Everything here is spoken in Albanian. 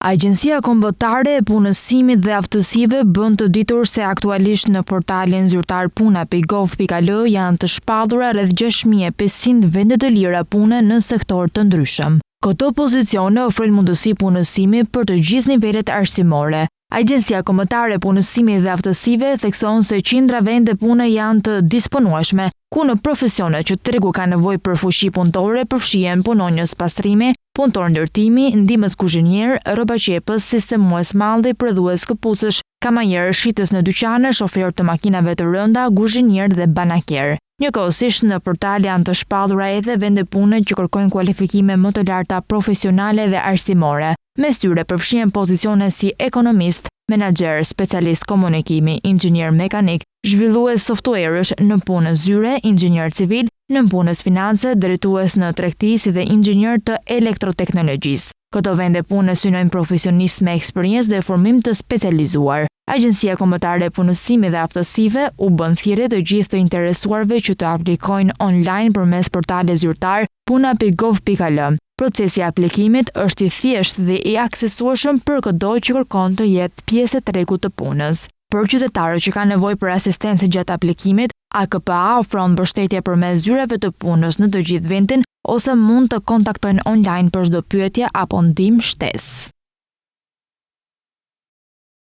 Agjencia Kombëtare e Punësimit dhe Aftësive bën të ditur se aktualisht në portalin zyrtar puna.gov.al janë të shpallura rreth 6500 vende të lira pune në sektor të ndryshëm. Këto pozicione ofrojnë mundësi punësimi për të gjithë nivelet arsimore. Agjencia Kombëtare e Punësimit dhe Aftësive thekson se qindra vende pune janë të disponueshme, ku në profesione që tregu ka nevojë për fuqi punëtore përfshihen punonjës pastrimi, punëtor ndërtimi, ndihmës kuzhinier, rrobaqepës, sistemues malli, prodhues këpucësh, kamajer, shitës në dyqane, shofer të makinave të rënda, kuzhinier dhe banaker. Njëkohësisht në portal janë të shpallura edhe vende pune që kërkojnë kualifikime më të larta profesionale dhe arsimore. Mes tyre përfshihen pozicione si ekonomist, menaxher, specialist komunikimi, inxhinier mekanik, zhvillues softwaresh në punës zyre, inxhinier civil, në punës finance, drejtues në tregti si dhe inxhinier të elektroteknologjisë. Këto vende pune synojnë profesionistë me eksperiencë dhe formim të specializuar. Agjencia Kombëtare e Punësimit dhe Aftësive u bën thirrje të gjithë të interesuarve që të aplikojnë online përmes portalit zyrtar puna.gov.al. Procesi i aplikimit është i thjeshtë dhe i aksesueshëm për çdo që kërkon të jetë pjesë e tregut të punës. Për qytetarët që kanë nevojë për asistencë gjatë aplikimit, AKPA ofron mbështetje përmes zyrave të punës në të gjithë vendin ose mund të kontaktojnë online për çdo pyetje apo ndihmë shtesë.